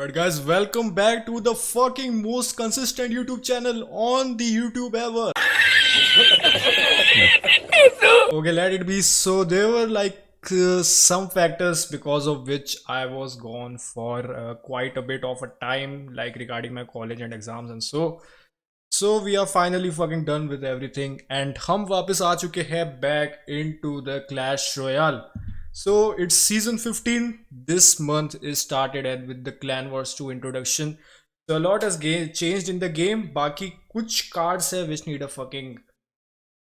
Alright guys, welcome back to the fucking most consistent YouTube channel on the YouTube ever. Okay, let it be. So there were some factors because of which I was gone for quite a bit of a time, like regarding my college and exams and so we are finally fucking done with everything and हम वापस आ चुके हैं back into the Clash Royale. So it's season 15. This month is started and with the Clan Wars 2 introduction. So a lot has changed in the game. बाकी कुछ cards है which need a fucking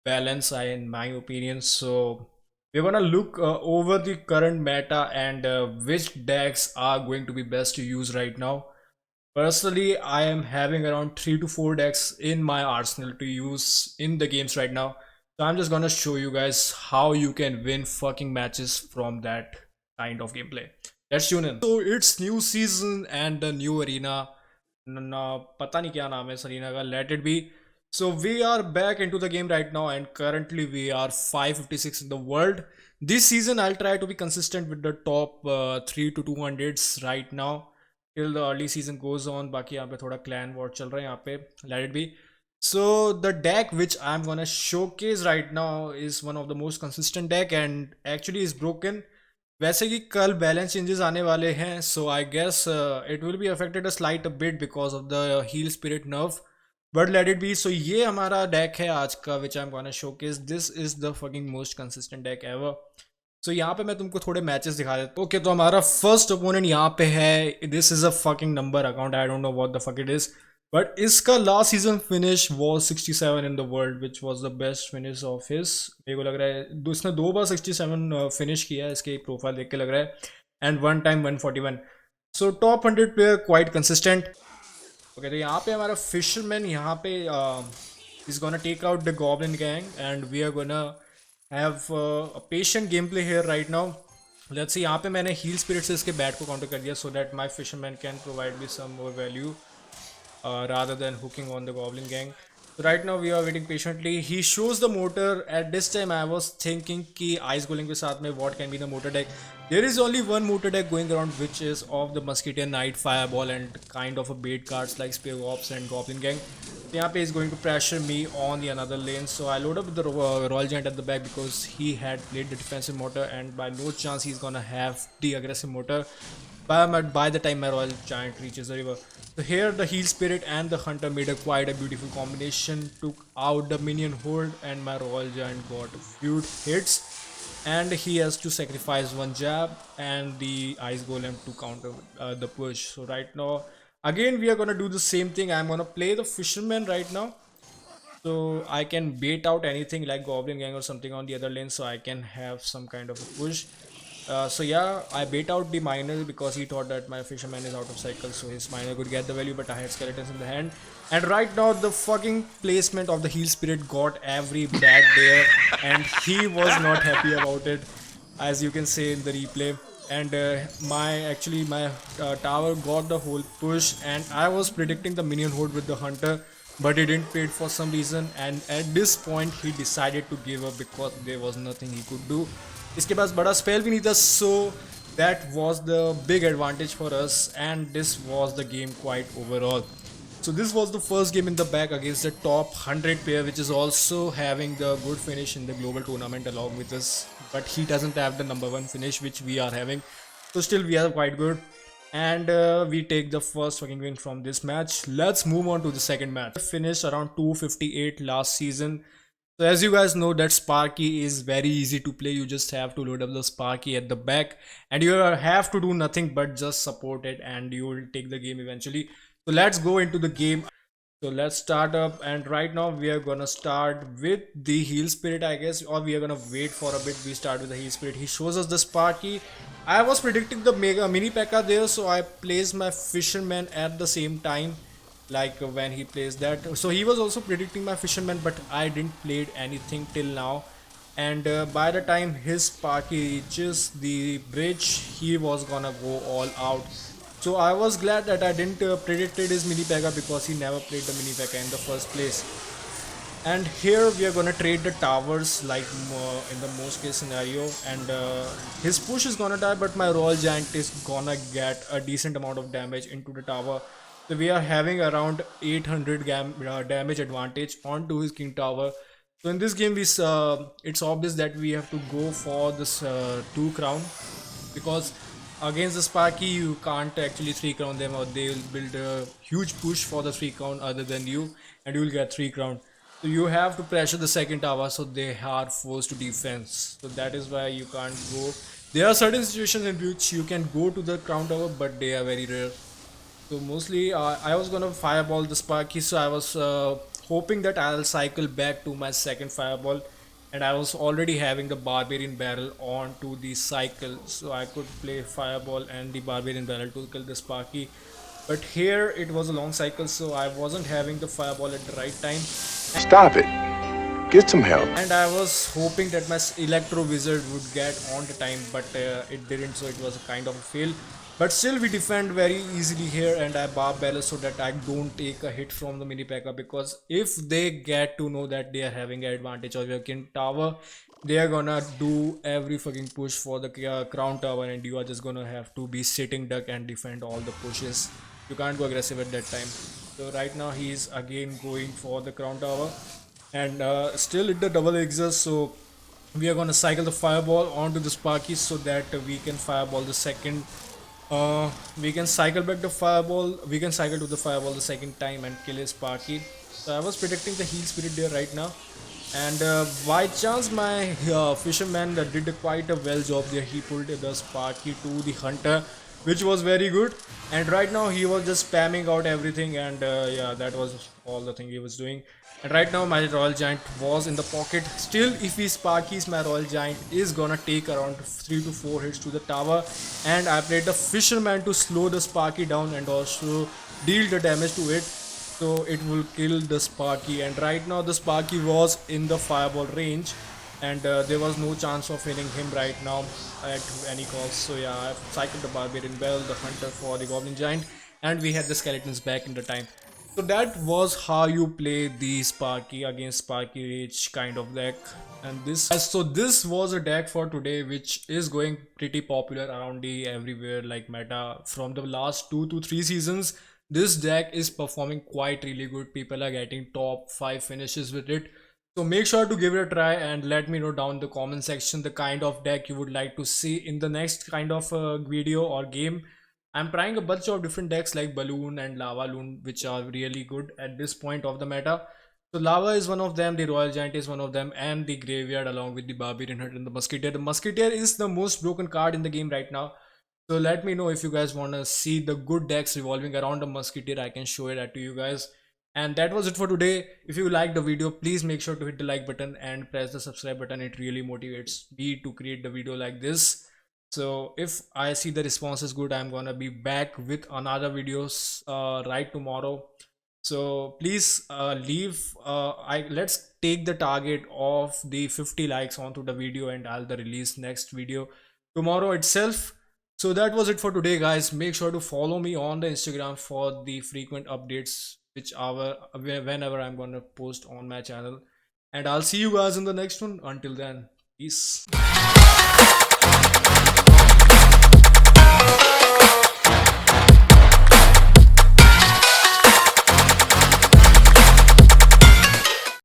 balance, in my opinion. So we're gonna look over the current meta and which decks are going to be best to use right now. Personally, I am having around 3 to 4 decks in my arsenal to use in the games right now. So I'm just gonna show you guys how you can win fucking matches from that kind of gameplay. Let's tune in. So it's new season and a new arena. पता नहीं क्या नाम है इस arena का. Let it be. So we are back into the game right now and currently we are 556 in the world. This season I'll try to be consistent with the top 3 to 200s right now till the early season goes on. बाकी यहाँ पे थोड़ा clan war चल रहा है यहाँ पे. Let it be. So the deck which I'm gonna showcase right now is one of the most consistent deck and actually is broken. वैसे कि कल बैलेंस चेंजेस आने वाले हैं, so I guess it will be affected a slight a bit because of the heal spirit nerf. But let it be. So ये हमारा deck है आज का which I'm gonna showcase. This is the fucking most consistent deck ever. So यहाँ पे मैं तुमको थोड़े मैचेस दिखा देता हूँ. Okay, तो हमारा फर्स्ट ओपोनेंट यहाँ पे है. This is a fucking number account. I don't know what the fuck it is. But इसका last season finish was 67 in the world, which was the best finish of his. मेरे को लग रहा है इसने 2 बार 67 फिनिश किया है. इसके प्रोफाइल देख के लग रहा है. And one time 141. So top 100 player quite consistent. Okay, तो यहाँ पे हमारा फिशरमैन यहाँ पे is gonna take out the goblin gang and we are gonna have a patient gameplay here right now. Let's see. यहाँ पे मैंने heal spirit से इसके bat को counter कर दिया so that my fisherman can provide me some more value rather than hooking on the goblin gang. So right now we are waiting patiently. He shows the motor. At this time I was thinking कि ice golem के साथ में what can be the motor deck. There is only one motor deck going around which is of the Musketeer Knight, Fireball and kind of a bait cards like Spear Ops and Goblin Gang. यहाँ पे is going to pressure me on the another lane, so I load up with the Royal Giant at the back because he had played the defensive motor and by no chance he's gonna have the aggressive motor by the time my Royal Giant reaches the river. So here the Heal Spirit and the Hunter made a quite a beautiful combination, took out the minion horde and my Royal Giant got a few hits and he has to sacrifice one jab and the Ice Golem to counter the push. So right now again we are gonna do the same thing. I'm gonna play the Fisherman right now so I can bait out anything like Goblin Gang or something on the other lane so I can have some kind of a push. So yeah, I bait out the miner because he thought that my fisherman is out of cycle so his miner could get the value, but I had skeletons in the hand. And right now the fucking placement of the heal spirit got every bag there and he was not happy about it, as you can say in the replay. And my tower got the whole push and I was predicting the minion horde with the hunter, but he didn't pay it for some reason and at this point he decided to give up because there was nothing he could do. इसके पास बड़ा spell भी नहीं था, so that was the big advantage for us and this was the game quite overall. So this was the first game in the back against the top 100 player which is also having the good finish in the global tournament along with us, but he doesn't have the number 1 finish which we are having, so still we are quite good and we take the first fucking win from this match. Let's move on to the second match. Finished around 258 last season. So as you guys know that Sparky is very easy to play. You just have to load up the Sparky at the back and you have to do nothing but just support it and you will take the game eventually. So let's go into the game. So let's start up and right now we are gonna start with the heal spirit I guess, or we are gonna wait for a bit. We start with the heal spirit. He shows us the Sparky. I was predicting the mega mini P.E.K.K.A there, so I placed my fisherman at the same time like when he plays that. So he was also predicting my fisherman, but I didn't played anything till now. And by the time his Sparky reaches the bridge, he was gonna go all out. So I was glad that I didn't predicted his mini P.E.K.K.A because he never played the mini P.E.K.K.A in the first place. And here we are gonna trade the towers like in the most case scenario, and his push is gonna die, but my royal giant is gonna get a decent amount of damage into the tower. So we are having around 800 damage advantage onto his king tower. So in this game it's obvious that we have to go for this 2 crown, because against the Sparky you can't actually 3 crown them, or they will build a huge push for the 3 crown other than you, and you will get 3 crown. So you have to pressure the second tower, so they are forced to defense. So that is why you can't go. There are certain situations in which you can go to the crown tower, but they are very rare. So mostly I was gonna fireball the Sparky, so I was hoping that I'll cycle back to my second fireball, and I was already having the Barbarian Barrel on to the cycle, so I could play fireball and the Barbarian Barrel to kill the Sparky. But here it was a long cycle, so I wasn't having the fireball at the right time. Stop it. Get some help. And I was hoping that my Electro Wizard would get on the time, but it didn't, so it was a kind of a fail. But still we defend very easily here, and I barb barrel so that I don't take a hit from the mini P.E.K.K.A, because if they get to know that they are having an advantage of your king tower, they are gonna do every fucking push for the crown tower, and you are just gonna have to be sitting duck and defend all the pushes. You can't go aggressive at that time. So right now he is again going for the crown tower, and still it the double exhaust, so we are gonna cycle the fireball onto the Sparky so that we can fireball the second. We can cycle back the fireball. We can cycle to the fireball the second time and kill his Sparky. So I was predicting the heal spirit there right now, and by chance my fisherman did quite a well job there. He pulled the Sparky to the hunter, which was very good. And right now he was just spamming out everything, and yeah, that was all the thing he was doing. And right now my royal giant was in the pocket. Still, if he Sparkies, my royal giant is gonna take around 3 to 4 hits to the tower, and I played the fisherman to slow the Sparky down and also deal the damage to it, so it will kill the Sparky. And right now the Sparky was in the fireball range, and there was no chance of hitting him right now at any cost. So yeah, I've cycled the Barbarian Bell, the hunter for the Goblin Giant, and we had the skeletons back in the time. So that was how you play the Sparky against Sparky Rage kind of deck. And this was a deck for today, which is going pretty popular around the everywhere like meta from the last 2 to 3 seasons. This deck is performing quite really good. People are getting top 5 finishes with it. So make sure to give it a try and let me know down in the comment section the kind of deck you would like to see in the next kind of video or game. I'm trying a bunch of different decks like Balloon and Lava Loon, which are really good at this point of the meta. So Lava is one of them, the Royal Giant is one of them, and the Graveyard along with the Barbarian Hunter and the Musketeer. The Musketeer is the most broken card in the game right now. So let me know if you guys want to see the good decks revolving around the Musketeer. I can show it to you guys. And that was it for today. If you liked the video, please make sure to hit the like button and press the subscribe button. It really motivates me to create the video like this. So if I see the response is good, I'm gonna be back with another videos right tomorrow. So please let's take the target of the 50 likes onto the video, and I'll the release next video tomorrow itself. So that was it for today, guys. Make sure to follow me on the Instagram for the frequent updates whenever I'm gonna post on my channel. And I'll see you guys in the next one. Until then, peace.